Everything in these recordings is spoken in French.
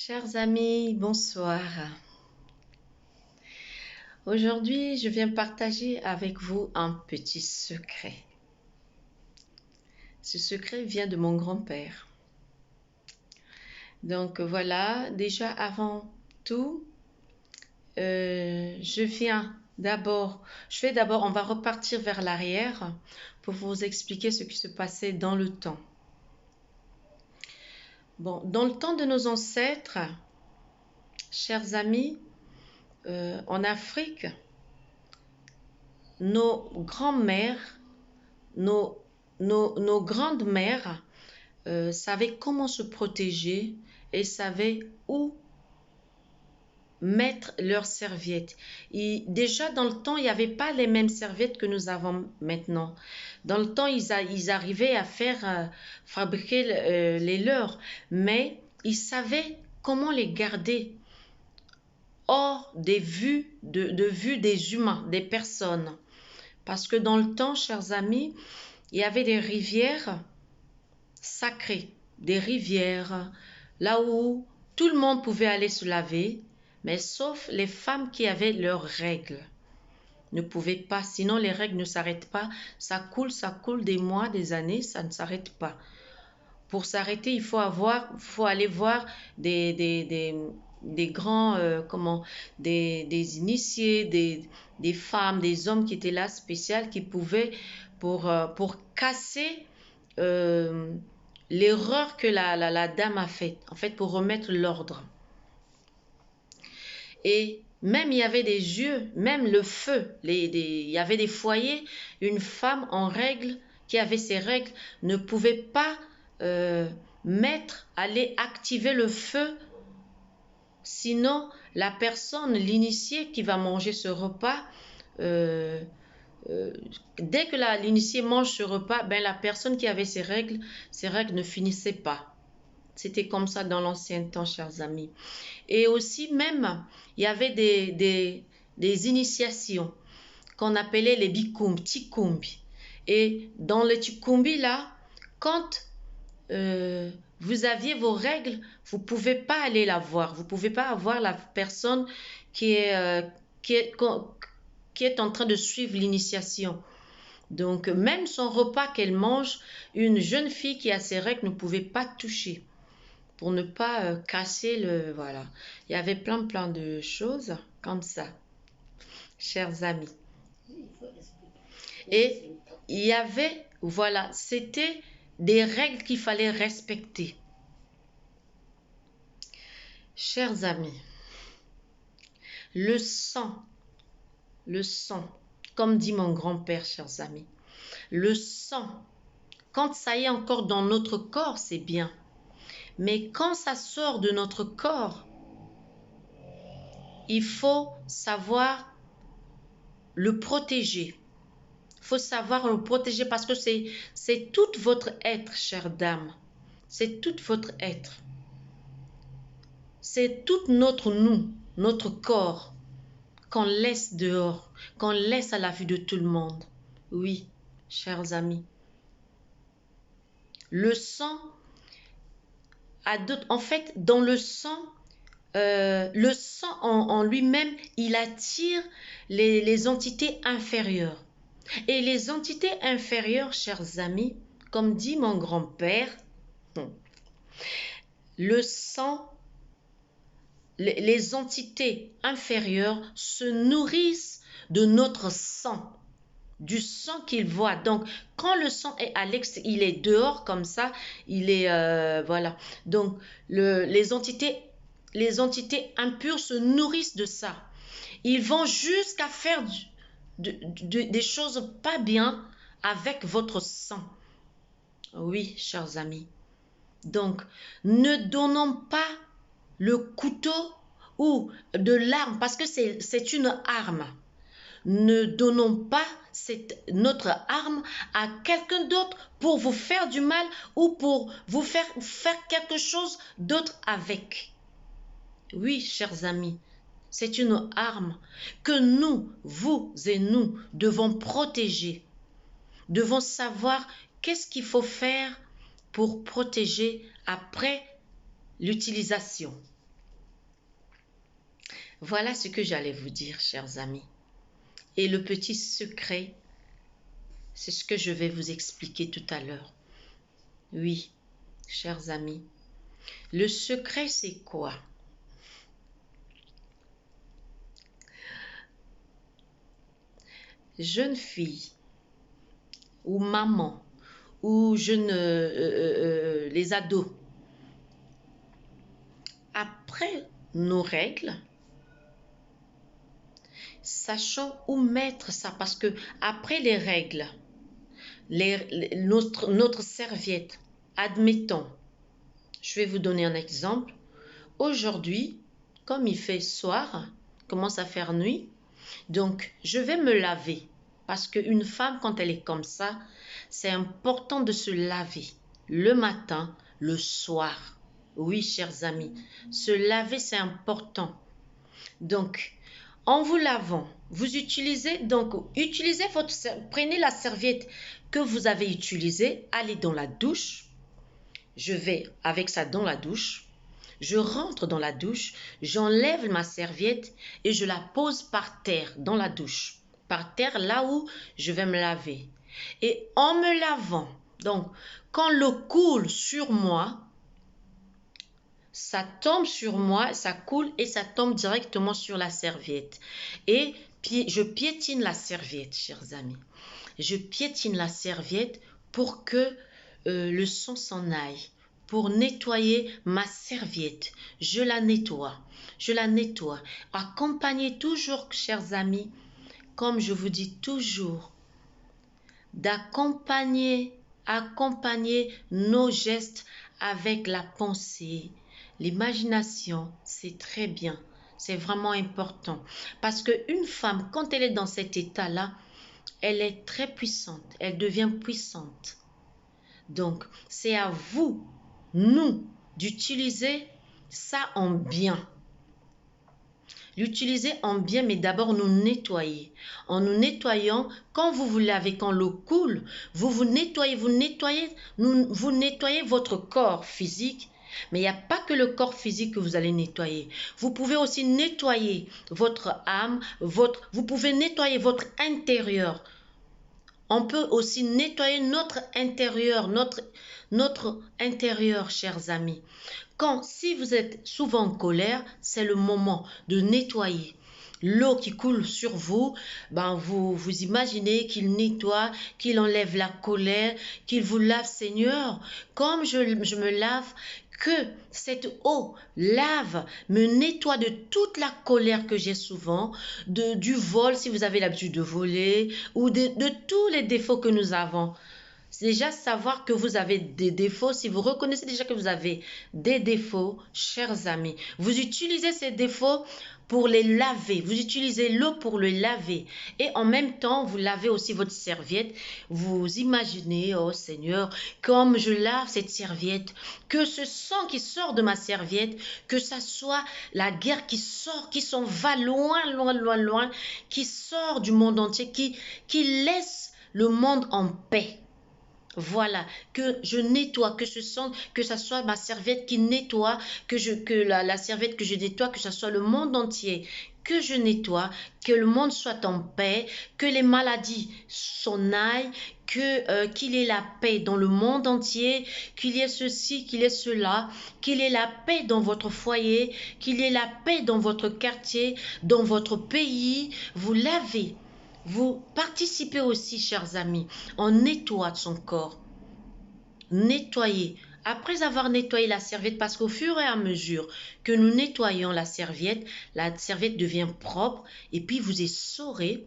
Chers amis, bonsoir. Aujourd'hui, je viens partager avec vous un petit secret. Ce secret vient de mon grand-père. Donc voilà, déjà avant tout, on va repartir vers l'arrière pour vous expliquer ce qui se passait dans le temps. Bon, dans le temps de nos ancêtres, chers amis, en Afrique, nos grands-mères, nos grandes-mères savaient comment se protéger et savaient où mettre leurs serviettes. Et déjà dans le temps, il n'y avait pas les mêmes serviettes que nous avons maintenant. Dans le temps, ils arrivaient à fabriquer les leurs, mais ils savaient comment les garder hors des vues, de vue des humains, des personnes. Parce que dans le temps, chers amis, il y avait des rivières sacrées, des rivières là où tout le monde pouvait aller se laver, mais sauf les femmes qui avaient leurs règles. Ne pouvaient pas, sinon les règles ne s'arrêtent pas. Ça coule des mois, des années, ça ne s'arrête pas. Pour s'arrêter, il faut aller voir des grands, des initiés, des femmes, des hommes qui étaient là spéciales, qui pouvaient pour casser l'erreur que la dame a faite, en fait, pour remettre l'ordre. Et même il y avait des yeux, même le feu, il y avait des foyers, une femme en règle, qui avait ses règles, ne pouvait pas aller activer le feu, sinon la personne, l'initié qui va manger ce repas, dès que l'initié mange ce repas, ben la personne qui avait ses règles ne finissaient pas. C'était comme ça dans l'ancien temps, chers amis. Et aussi même, il y avait des initiations qu'on appelait les bikumbi, tikumbi. Et dans les tikumbi là, quand vous aviez vos règles, vous ne pouvez pas aller la voir. Vous ne pouvez pas avoir la personne qui est en train de suivre l'initiation. Donc, même son repas qu'elle mange, une jeune fille qui a ses règles ne pouvait pas toucher pour ne pas casser le... Voilà. Il y avait plein de choses comme ça, chers amis. Et il y avait, voilà, c'était des règles qu'il fallait respecter. Chers amis, le sang, comme dit mon grand-père, chers amis, le sang, quand ça y est encore dans notre corps, c'est bien. Mais quand ça sort de notre corps, il faut savoir le protéger. Il faut savoir le protéger parce que c'est tout votre être, chère dame. C'est tout votre être. C'est tout notre corps qu'on laisse dehors, qu'on laisse à la vue de tout le monde. Oui, chers amis. Le sang, en fait, dans le sang en lui-même, il attire les entités inférieures. Et les entités inférieures, chers amis, comme dit mon grand-père, le sang, les entités inférieures se nourrissent de notre sang, du sang qu'ils voient. Donc, quand le sang est à l'extérieur, il est dehors comme ça, il est voilà. Donc, les entités impures se nourrissent de ça. Ils vont jusqu'à faire des choses pas bien avec votre sang. Oui, chers amis. Donc, ne donnons pas le couteau ou de l'arme, parce que c'est une arme. Ne donnons pas notre arme à quelqu'un d'autre pour vous faire du mal ou pour vous faire quelque chose d'autre avec. Oui, chers amis, c'est une arme que nous, vous et nous, devons protéger. Devons savoir qu'est-ce qu'il faut faire pour protéger après l'utilisation. Voilà ce que j'allais vous dire, chers amis. Et le petit secret, c'est ce que je vais vous expliquer tout à l'heure. Oui, chers amis, le secret, c'est quoi? Jeune fille ou maman ou les ados, après nos règles, sachons où mettre ça parce que après les règles, notre serviette, admettons, je vais vous donner un exemple. Aujourd'hui, comme il fait soir, commence à faire nuit, donc je vais me laver parce qu'une femme, quand elle est comme ça, c'est important de se laver le matin, le soir. Oui, chers amis, se laver, c'est important. Donc, en vous lavant, vous utilisez, prenez la serviette que vous avez utilisée, allez dans la douche. Je vais avec ça dans la douche. Je rentre dans la douche, j'enlève ma serviette et je la pose par terre dans la douche. Par terre, là où je vais me laver. Et en me lavant, donc, quand l'eau coule sur moi, ça tombe sur moi, ça coule et ça tombe directement sur la serviette. Et je piétine la serviette, chers amis. Je piétine la serviette pour que le sang s'en aille, pour nettoyer ma serviette. Je la nettoie. Accompagnez toujours, chers amis, comme je vous dis toujours, d'accompagner nos gestes avec la pensée. L'imagination, c'est très bien. C'est vraiment important. Parce qu'une femme, quand elle est dans cet état-là, elle est très puissante. Elle devient puissante. Donc, c'est à vous, nous, d'utiliser ça en bien. L'utiliser en bien, mais d'abord nous nettoyer. En nous nettoyant, quand vous vous lavez, quand l'eau coule, vous nettoyez votre corps physique. Mais il n'y a pas que le corps physique que vous allez nettoyer. Vous pouvez aussi nettoyer votre âme, vous pouvez nettoyer votre intérieur. On peut aussi nettoyer notre intérieur, chers amis. Si vous êtes souvent en colère, c'est le moment de nettoyer. L'eau qui coule sur vous, vous imaginez qu'il nettoie, qu'il enlève la colère, qu'il vous lave, Seigneur. Comme je me lave, que cette eau me nettoie de toute la colère que j'ai souvent, du vol si vous avez l'habitude de voler, ou de tous les défauts que nous avons. C'est déjà savoir que vous avez des défauts. Si vous reconnaissez déjà que vous avez des défauts, chers amis, vous utilisez ces défauts pour les laver. Vous utilisez l'eau pour le laver. Et en même temps, vous lavez aussi votre serviette. Vous imaginez, oh Seigneur, comme je lave cette serviette, que ce sang qui sort de ma serviette, que ça soit la guerre qui sort, qui s'en va loin, loin, loin, loin, qui sort du monde entier, qui laisse le monde en paix. Voilà, que je nettoie, que ça soit ma serviette qui nettoie, la serviette que je nettoie, que ça soit le monde entier que je nettoie, que le monde soit en paix, que les maladies s'en aillent, qu'il y ait la paix dans le monde entier, qu'il y ait ceci, qu'il y ait cela, qu'il y ait la paix dans votre foyer, qu'il y ait la paix dans votre quartier, dans votre pays. Vous lavez. Vous participez aussi, chers amis, on nettoie son corps. Nettoyer. Après avoir nettoyé la serviette, parce qu'au fur et à mesure que nous nettoyons la serviette devient propre et puis vous essorez.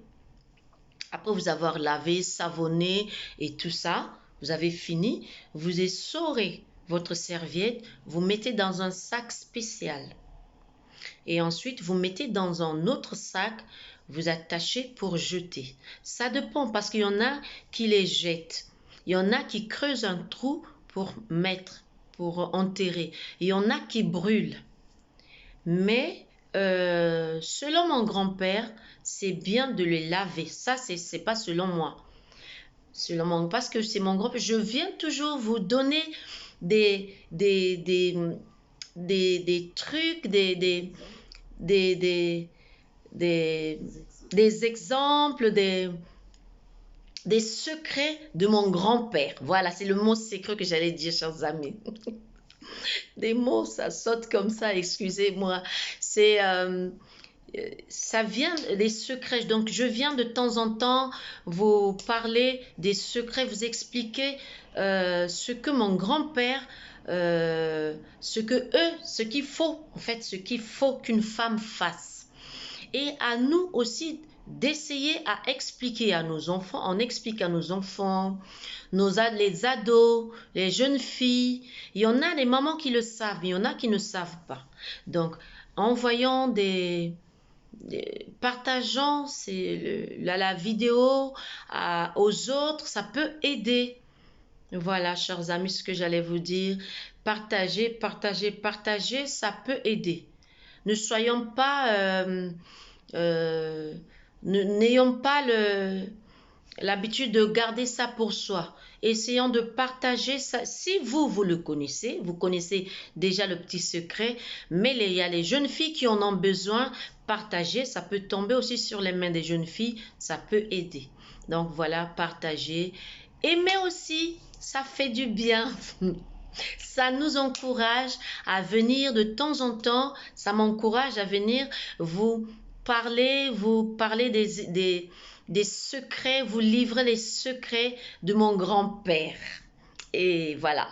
Après vous avoir lavé, savonné et tout ça, vous avez fini, vous essorez votre serviette, vous mettez dans un sac spécial. Et ensuite, vous mettez dans un autre sac, vous attachez pour jeter. Ça dépend parce qu'il y en a qui les jettent. Il y en a qui creusent un trou pour enterrer. Il y en a qui brûlent. Mais selon mon grand-père, c'est bien de les laver. Ça, c'est pas selon moi. Parce que c'est mon grand-père. Je viens toujours vous donner des trucs, des, des, des, des exemples, des secrets de mon grand-père. Voilà, c'est le mot secret que j'allais dire, chers amis. Des mots, ça saute comme ça, excusez-moi. C'est ça vient des secrets. Donc, je viens de temps en temps vous parler des secrets, vous expliquer ce que mon grand-père, ce qu'il faut, en fait, ce qu'il faut qu'une femme fasse. Et à nous aussi d'essayer à expliquer à nos enfants, on explique à nos enfants, les ados, les jeunes filles. Il y en a des mamans qui le savent, il y en a qui ne savent pas. Donc, en voyant partageant la vidéo aux autres, ça peut aider. Voilà, chers amis, ce que j'allais vous dire. Partager, partager, partager, ça peut aider. Ne soyons pas, euh, n'ayons pas l'habitude de garder ça pour soi. Essayons de partager ça. Si vous le connaissez, vous connaissez déjà le petit secret, mais il y a les jeunes filles qui en ont besoin, partager, ça peut tomber aussi sur les mains des jeunes filles, ça peut aider. Donc voilà, partager. Aimer aussi, ça fait du bien. Ça nous encourage à venir de temps en temps, ça m'encourage à venir vous parler des secrets, vous livrer les secrets de mon grand-père. Et voilà,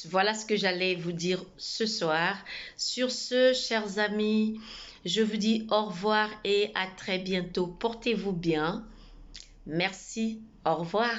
voilà ce que j'allais vous dire ce soir. Sur ce, chers amis, je vous dis au revoir et à très bientôt. Portez-vous bien. Merci. Au revoir.